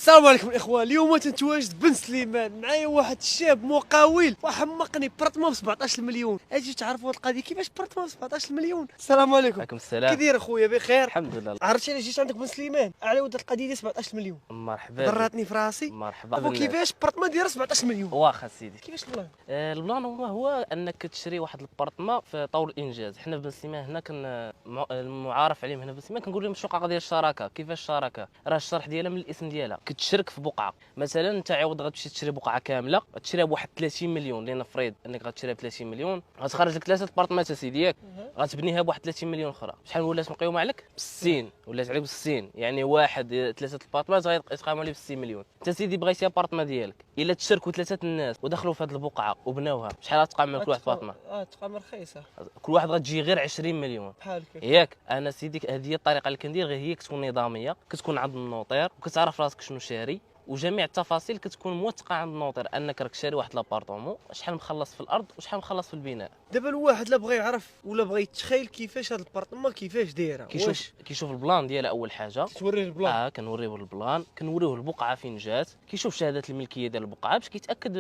السلام عليكم الاخوان. اليوم تنتواجد بن سليمان، معايا واحد الشاب مقاول وحمقني برطمه ب 17 مليون. اجي تعرفوا هاد القضيه كيفاش برطمه ب 17 مليون. السلام عليكم. وعليكم السلام. كي داير اخويا؟ بخير الحمد لله. عرفتي انا جيت عندك بن سليمان على ود القضيه ديال 17 مليون. مرحبا ضراتني في راسي. مرحبا ابو كيفاش برطمه دايره 17 مليون؟ واخا سيدي. كيفاش البلان؟ البلان هو انك تشري واحد البارطمه في طور الانجاز. حنا في بن سليمان هنا المعارف عليهم هنا في بن سليمان كنقول لهم الشقق ديال الشراكه. كيفاش الشراكه؟ راه الشرح ديالها من الاسم ديالها، كتشرك في بقعه. مثلا انت عوض غتمشي تشري بقعه كامله تشريها بواحد 30 مليون، لنفرض انك غتشريها ب 30 مليون غتخرج لك 3 بارطمات اسيدي ياك، غتبنيها بواحد 30 مليون اخرى. شحال ولات مقيومه عليك؟ ب 60. ولات عليك ب 60، يعني واحد 3 البارطمات غيتقاموا عليه ب 60 مليون. انت سيدي بغيتي ابارطمه ديالك الا تشاركوا 3 الناس ودخلوا في هذه البقعه وبناوها، شحال غتقام كل واحد بارطمه؟ تقام رخيصه. كل واحد غتجي غير 20 مليون بحال كيف ياك. انا سيدي هذه هي الطريقه اللي كندير، غير هي كتكون نظاميه، كتكون عند النوطير وكتعرف راسك شنو شاري، وجميع التفاصيل كتكون موثقه عند النوطير انك راك شاري واحد لابارطومون، شحال مخلص في الارض وشحال مخلص في البناء. دابا الواحد لا بغى يعرف ولا بغى يتخيل كيفاش هاد البارطمه كيفاش دايره، كيشوف البلان ديالها اول حاجه. توريه البلان. كنوريوه البلان، كنوريوه البقعه فين جات، كيشوف شهادات الملكيه ديال البقعه باش كيتاكد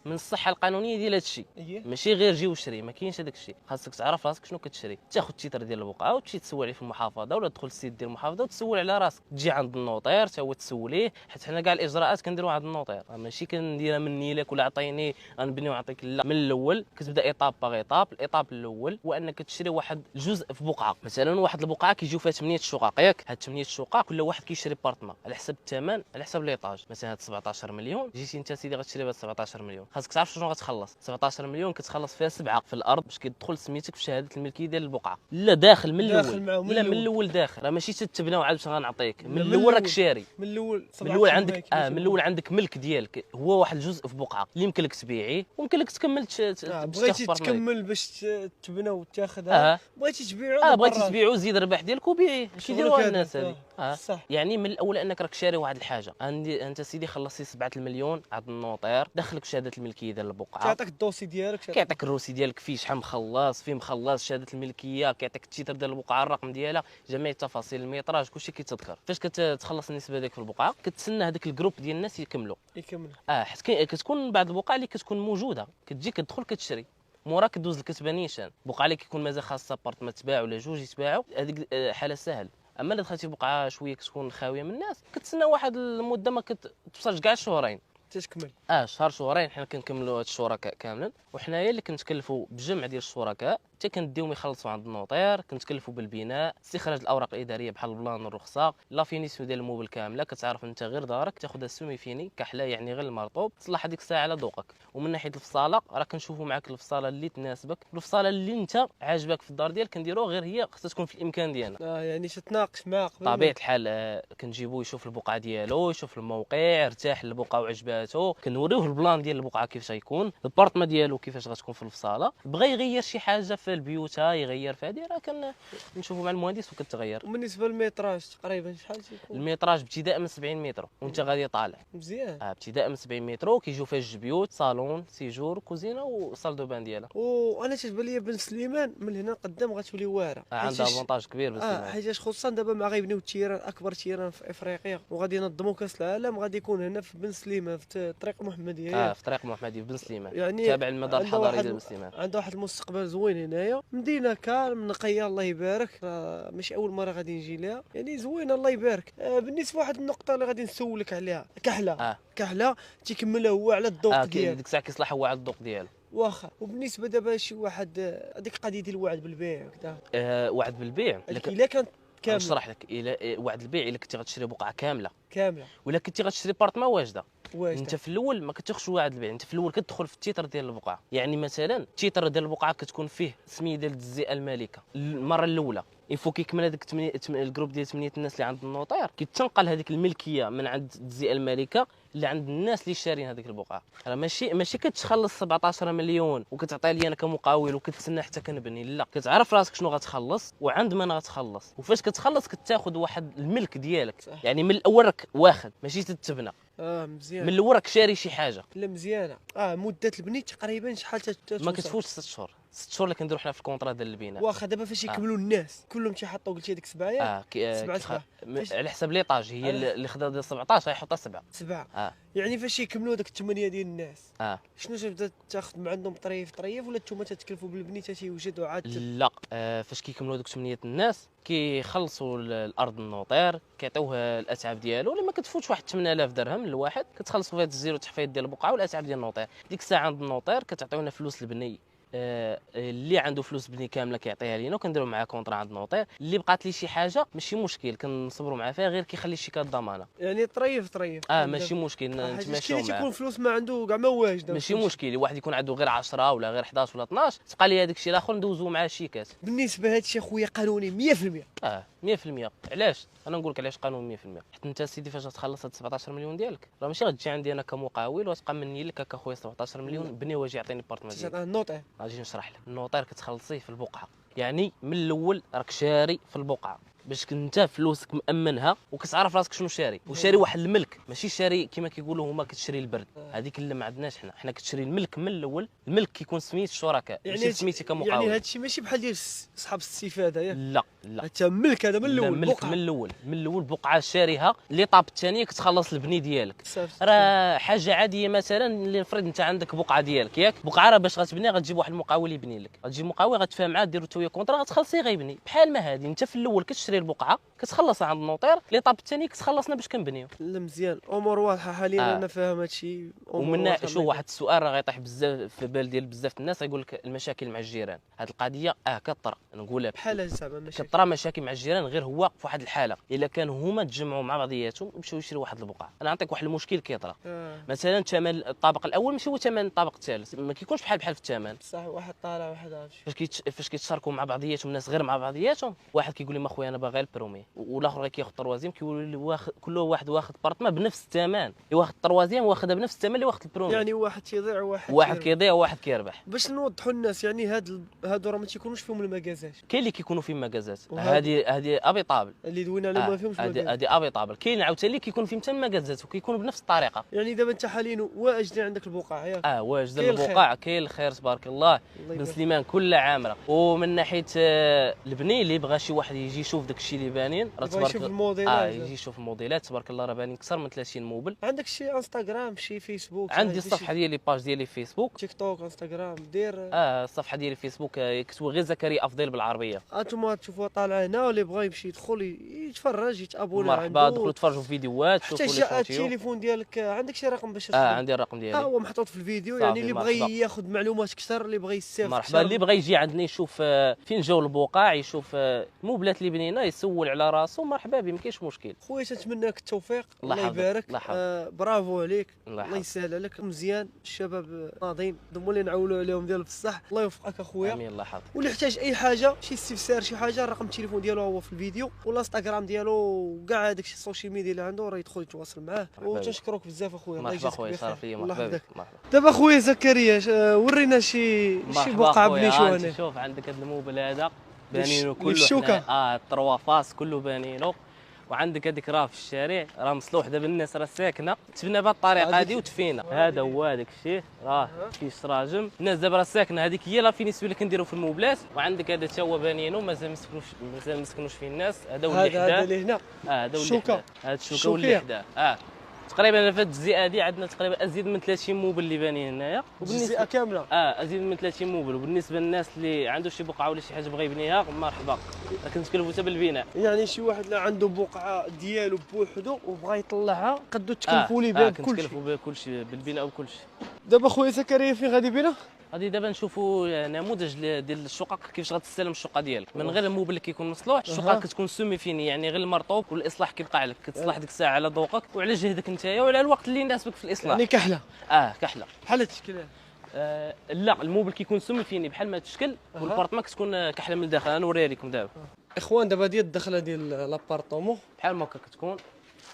من الصحه القانونيه ديال هذا الشيء. ماشي غير جي وشري، ما كاينش هذاك الشيء. خاصك تعرف راسك شنو كتشري، تاخذ التيتر ديال البقعه وتمشي تسول عليه في المحافظه، ولا تدخل للسيت ديال المحافظه وتسول على راسك، تجي عند النوطير حتى هو تسوليه، حيت حنا كاع الاجراءات كنديروها عند النوطير، ماشي كنديرها مني لك ولا عطيني غنبني ونعطيك. لا، من الاول كتبدا ايطاب باغ ايطاب. الايطاب الاول هو انك تشري واحد الجزء في بقعه. مثلا واحد البقعه كيجيو فيها 8 شقق ياك، هاد 8 شقق كل واحد كيشري بارطمه على حسب الثمن، على حسب ليطاج. مثلا هاد 17 مليون جيتي انت سيدي غتشري بهاد 17 مليون، خاصك تعرف شنو غتخلص. 17 مليون كتخلص فيها 7 في الارض باش كيدخل سميتك في شهاده الملكيه ديال البقعه. لا داخل من الاول، لا من الاول داخل، راه ماشي تتبنى وعاد باش غنعطيك من الاول. راك شاري من الاول. من الاول عندك من الاول عندك ملك ديالك، هو واحد الجزء في بقعه اللي يمكن لك تبيعيه ويمكن لك تكمل بغيتي تكمل باش تبنى وتاخذها. بغيتي تبيعو بغيتي تبيعو زيد الربح ديالك وبيعيه. كيديروها الناس هذه. صح. يعني من الاول انك راك شاري واحد الحاجه. انت سيدي خلصتي 7 المليون عند النوطير، دخلك شهاده الملكيه ديال البقعه، كيعطيك الدوسي ديالك، كيعطيك الروسي ديالك فيه شحال مخلص، فيه مخلص شهاده الملكيه، كيعطيك التيتر ديال البقعه، الرقم ديالها، جميع التفاصيل، الميطراج، كلشي كيتذكر. فاش كتخلص النسبه ديالك في البقعه كتسنى هذاك الجروب ديال الناس يكملوا. حيت كتكون بعض البقع اللي كتكون موجوده، كتجي كتدخل كتشري، مورا كدوز لك كتبانيشان. بقعه اللي كيكون مازال خاصها بارطمه تباع ولا جوج يتباعوا، هذيك حاله سهل. اما الا دخلتي بقعه شويه كتكون خاويه من الناس، كتسنى واحد المده ما كتوصلش كاع شهرين تكمل. شهر شهرين حنا كنكملوا هاد الشركاء كاملين، وحنايا اللي كنتكلفوا بجمع ديال الشركاء حتى كنديهم يخلصوا عند النوطير، كنتكلفوا بالبناء، استخراج الاوراق الاداريه بحال البلان والرخصه، لا فينيسيون ديال الموبل كامله. كتعرف انت غير دارك تاخذها سومي فيني كحله، يعني غير المرطوب، تصلح هذيك الساعه على ذوقك. ومن ناحيه الفصاله راه كنشوفوا معاك الفصاله اللي تناسبك، الفصاله اللي انت عاجبك في الدار ديالك كنديروها، غير هي خصها تكون في الامكان ديالنا. يعني تتناقش معاه قبل طبيعه الحال. كنجيبو يشوف البقعه ديالو، يشوف الموقع، ارتاح للبقعه وعجباتو، كنوريوه البلان ديال البقعه كيفاش غيكون، البارطمه ديالو كيفاش غتكون في الفصاله. بغى يغير شي حاجه في البيوت يغير في هذه، راه كنشوفوا مع المهندس وكتغير. وبالنسبه للميتراج تقريبا شحال تيكون؟ الميتراج ابتداء من 70 متر وانت غادي طالع مزيان. ابتداء من 70 متر، وكيجيو فيها جوج بيوت، صالون، سيجور، كوزينه وصال دو بان ديالها. وانا تتبان لي بن سليمان من هنا قدام غتولي واعره. عندها افونتاج كبير بن سليمان. حيت خصوصا دابا مع غيبنيو التيران، اكبر تيران في افريقيا، وغادي ينظموا كاس العالم، غادي يكون هنا في بن سليمان في طريق محمديه. في طريق محمديه في بن سليمان، يعني تابع المدار الحضاري ديال بن سليمان. عنده واحد المستقبل زوين هنايا، مدينه كالم نقيه الله يبارك. ماشي اول مره غادي نجي لها، يعني زوينه الله يبارك. بالنسبه لواحد النقطه اللي غادي نسولك عليها، كحله تيكملها هو على الذوق ديالو. ديك الساعه كيصلح هو على الذوق ديالو. واخا. وبالنسبه دابا شي واحد هذيك القضيه ديال الوعد بالبيع وكذا. وعد بالبيع الا كانت كامله، نشرح لك. الى وعد البيع الا كنتي غتشري بقعه كامله ولا كنتي غتشري بارطمه واجده، انت في الاول ما كتاخذش وعد البيع، انت في الاول كتدخل في التيتر ديال البقعه. يعني مثلا التيتر ديال البقعه كتكون فيه سميه ديال التجزئه المالكه المره الاولى. يفو كيكمل هذاك الجروب ديال 8 الناس اللي عند النوطير، كيتنقل هذيك الملكيه من عند التجزئه المالكه اللي عند الناس اللي شارين هذيك البقعه. راه ماشي كتخلص 17 مليون وكتعطي لي انا كمقاول وكتسنى حتى كنبني. لا، كتعرف راسك شنو غتخلص وعند من غتخلص، وفاش كتخلص كتاخذ واحد الملك ديالك. يعني من الاول راك واخد، ماشي تتبنى. مزيان. من الاول راك شاري شي حاجه. لا مزيانه. مده البني تقريبا شحال ما كتفوتش 6 شهور. 6 شهور اللي كنديروا حنا في الكونطرا ديال البناء. واخا دابا فاش يكملوا الناس كلهم تيحطوا قلتي هذيك 7 ياك. 7 على حسب ليطاج، هي اللي خدا ديال 17 غيحطها 7. يعني فاش يكملوا داك 8 ديال الناس شنو تبدا تاخذ من عندهم طريف ولا نتوما تتكلفوا بالبني تيوجدوا عاد؟ لا، فاش كيكملوا دوك 8 الناس كيخلصوا الارض النوطير، كيعطيوه الاتعاب ديالو اللي ما كتفوتش واحد 8000 درهم الواحد، كتخلصوا فيها التسجيل والتحفيظ ديال البقعه والاتعاب ديال النوطير. ديك الساعه عند النوطير كتعطيونا فلوس البني. اللي عنده فلوس بني كامله كيعطيها لينا وكنديروا معاه كونطرا عند النوطير. اللي بقات لي شي حاجه ماشي مشكل، كنصبروا معاه فيها، غير كيخلي الشيكات ضمانه. يعني طريف ماشي مشكل نتماشاو معاه. تيكون فلوس ما عنده كاع ما واجده، ماشي مشكل. واحد يكون عنده غير 10 ولا غير 11 ولا 12 تبقى لي هذاك الشيء الاخر ندوزو معاه الشيكات. بالنسبه لهذا الشيء خويا قانوني 100%. 100%. علاش؟ انا نقول لك علاش قانون 100%. حيت انت سيدي فاش تخلص هاد 17 مليون ديالك راه ماشي غتجي عندي انا كمقاول وتبقى مني لك هكا خويا 17 مليون بني واجي يعطيني بارتمان ديالي. النوطير غادي نشرح لك. النوطير كتخلصيه في البقعه، يعني من الاول راك شاري في البقعه باش انت فلوسك مامنها وكتعرف راسك شنو شاري، وشاري واحد الملك، ماشي شاري كما كيقولوا هما كتشري البرد. هذيك اللي ما عندناش حنا كتشري الملك من الاول. الملك كيكون سميت الشركاء ماشي سميتي كمقاول. يعني هذا الشيء ماشي بحال ديال اصحاب الاستفاده ياك؟ لا حتى ملك هذا من الاول. الملك من الاول بقعه شاريها. ليطاب الثانيه كتخلص البني ديالك. راه حاجه عاديه. مثلا اللي نفرض انت عندك بقعه ديالك ياك، بقعه راه باش غتبني غتجيب واحد المقاول يبني لك، غتجيب مقاول غتفاهم معاه ديروا تويا كونطرا غتخلصيه غيبني. بحال ما هذه انت في الاول كتشري البقعه كتخلصها عند النوطير، ليطاب الثاني كتخلصنا باش كنبنيو. لا مزيان، امور واضحه حاليا. انا فاهم هذا الشيء. ومن شوف واحد السؤال راه غيطيح بزاف في بال ديال بزاف الناس، يقول لك المشاكل مع الجيران. هذه القضيه كطرا نقولها بحال زعما ماشي كطرا مشاكل مع الجيران، غير هو في واحد الحاله الا كان هما تجمعوا مع بعضياتهم ومشاو يشريوا واحد البقعه. انا نعطيك واحد المشكل كيطرا. مثلا ثمن الطابق الاول ماشي هو ثمن الطابق الثالث، ما كيكونش بحال في الثمن. صح، واحد طالع واحد عارف. فاش كيتشاركوا مع بعضياتهم الناس غير مع بعضياتهم، واحد كيقول لي ما خويا انا باغي البرومي، والاخر كياخذ الطروازيم، كيقول لي واخد كل واحد واخد بارتما بنفس الثمن، اللي واخد الطروازيم واخدها بنفس الثمن اللي واخد البرومي. يعني واحد تيضيع واحد كيضيع وواحد كيربح. باش نوضحوا الناس، يعني هادو راه ما تيكونوش فيهم المكازات. كاين اللي كيكونوا فيهم مكازات، هذه ابي طابل اللي دوينا عليهم ما فيهمش مكازات. هذه ابي طابل. كاين عاوتاني اللي كيكون فيهم حتى المكازات وكيكونوا بنفس الطريقه. يعني دابا انت حاليا واجدين عندك البقعه ياك؟ واجد البقعه كاين الخير تبارك الله. بن سليمان كل عامره. ومن ناحيه البني اللي بغى شي واحد يجي يشوف داك الشيء اللي بانين راه تبارك يشوف الموديلات. يجي يشوف الموديلات تبارك الله راه بانين اكثر من 30 موبل. عندك شي انستغرام شي فيسبوك؟ عندي الصفحه ديالي باج ديالي فيسبوك تيك توك انستغرام دير. الصفحه ديالي فيسبوك كتبوا غير زكريا افضل بالعربيه. انتما تشوفوها طالعه هنا، واللي بغى يمشي يدخل يتفرج يتابونا. مرحبا، دخلوا تفرجوا في فيديوهات شوفوا لي حتى التليفون ديالك عندك شي رقم باش عندي الرقم ديالي هو محطوط في الفيديو. يعني اللي بغى ياخذ معلومات اكثر، اللي بغى يستافد مرحبا. اللي بغى يجي عندنا يشوف فين جاو البقاع، يشوف الموبلات اللي بنينا، يسول على راسو، مرحبا به، ما كاينش مشكل. خويا تنتمنى لك التوفيق. الله يبارك. برافو عليك. الله يسهل عليك. مزيان. الشباب ناضين ضموا لي نعولوا عليهم ديال بصح. الله يوفقك اخويا. امين. الله يحفظك. واللي يحتاج اي حاجه، شي استفسار شي حاجه، الرقم التليفون ديالو هو في الفيديو، والانستغرام ديالو وكاع هذاك الشيء السوشيال ميديا اللي عنده راه يدخل يتواصل معاه. وتنشكرك بزاف اخويا. الله يجزاك بخير. صافي ليا مرحبا. دابا خويا زكريا ورينا شي بقعه بنيشوانه. شوف عندك هذا الموبل هذا بانينو كله الشوكه. التروا فاس كله بانينو. وعندك هذيك راه في الشارع راه مصلوح دابا الناس راه ساكنه تبنى بهذه الطريقه هذه وتفينا. هذا هو هذاك الشيء راه فيه الشراجم. الناس دابا راه ساكنه. هذيك هي لا فينيسيو اللي كنديروا في الموبلات. وعندك هذا حتى هو بانينو مازال ما مسكنوش فيه الناس. هذا هو اللي حداه. هذا اللي هنا هذا هو الشوكه. هذا الشوكه واللي حداه. تقريبا في الجزيئه هذه عندنا تقريبا ازيد من 30 موبل اللي بانين هنايا. الجزيئه كامله ازيد من 30 موبل. وبالنسبه للناس اللي عنده شي بقعه ولا شي حاجه بغى يبنيها مرحبا، كنتكلفوا حتى بالبناء. يعني شي واحد اللي عنده بقعه ديالو بوحدو وبغى يطلعها قدو تكلفوا ليه بها بكل شيء. كنتكلفوا بكل شيء بالبناء وكل شيء. دابا خويا زكريا فين غادي بينا؟ غادي دابا نشوفوا نموذج ديال الشقق كيفاش غتستلم الشقه ديالك من غير الموبل اللي كيكون مصلوح. الشقه كتكون سومي فيني، يعني غير المرطوب والاصلاح كيبقى عليك. كتصلح ديك الساعه على ذوقك وعلى جهدك نتايا وعلى الوقت اللي يناسبك في الاصلاح. يعني كحله. كحله بحال التشكيل. لا الموبل كيكون سومي فيني بحال ما تشكل. والبارطما كتكون كحله من الداخل. انا نوريها لكم دابا اخوان. دابا ديال الدخله ديال لابارطومون بحال ما هكا كتكون.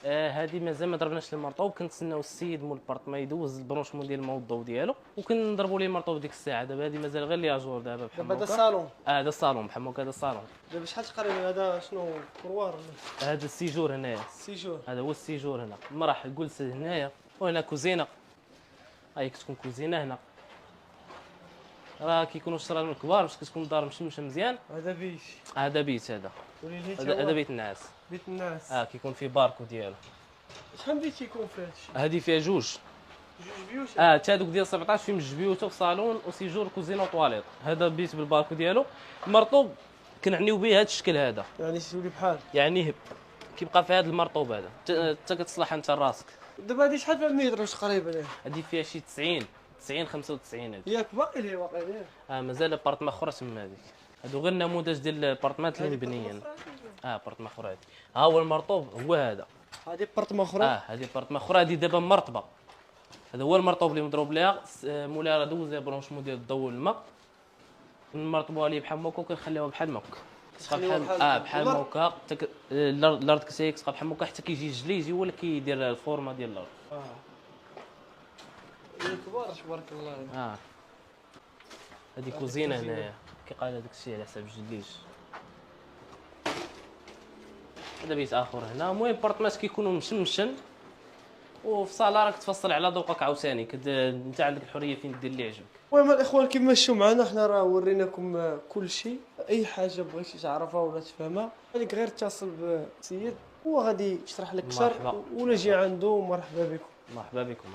هذه مازال ما ضربناش المرطوب، كنتسناو السيد مول البارطما يدوز البرونشمون ديال الماء والضوء ديالو وكنضربوا ليه المرطوب ديك الساعه. دابا هذه مازال غير ليها جور دابا بحال دابا هكا. هذا الصالون. هذا الصالون بحال هكا، هذا الصالون. دابا شحال تقريبا هذا شنو كروار ولا هذا السيجور هنايا، السيجور؟ هذا هو السيجور هنا. المراحل جلسه هنايا، وهنا كوزينه. هاي كتكون كوزينه هنا. راه كيكونوا الشرار الكبار باش كتكون الدار مشمشه مزيان. هذا بيت. هذا بيت، هذا هذا بيت النعاس. بيت الناس. كيكون فيه باركو ديالو. شحال بيت يكون فيه هادشي؟ هذه فيها جوج بيوت. حتى هذوك ديال 17 فيهم جوج بيوت وصالون وسيجور كوزينه وطواليط. هذا بيت بالباركو ديالو. المرطوب كنعنيو به هذا الشكل هذا، يعني سولي بحال يعني كيبقى في هذا المرطوب هذا حتى كتصلح انت راسك. دابا هادي شحال فيها متر تقريبا؟ هذه فيها شي 90 95 هذه. ياك باقي ليه واقع ليه؟ مازال بارطما اخرى تما هذيك. هادو غير نموذج ديال البارطمات اللي مبنيين. بارطما اخرى هذه. ها هو المرطوب هو هذا. هادي بارطما اخرى. هذه بارطما اخرى، هذه دابا مرطبه. هذا هو المرطوب اللي مضروب ليها. مولاها راه دوز ليها برونشمون ديال الضوء والماء. نمرطبوها ليه بحال هكا وكنخليوها بحال هكا. بحال هكا حتى الارض كتبقى بحال هكا حتى كيجي الجلي يجي هو اللي كيدير الفورمه ديال الارض. كبار تبارك الله. هذه كوزينه هنايا كيقال هذاك الشيء على حساب الجليج. هذا بيت اخر هنا. المهم بارطمات كيكونوا مشمشن، وفي الصاله راك تفصل على ذوقك عاوتاني. انت عندك الحريه فين دير اللي يعجبك. المهم الاخوان كيما مشيو معنا حنا راه وريناكم كل شيء. اي حاجه بغيتي تعرفها ولا تفهمها خليك غير اتصل بالسيد، هو غادي يشرح لك اكثر، ولا جي عنده. مرحبا بكم. مرحبا بكم.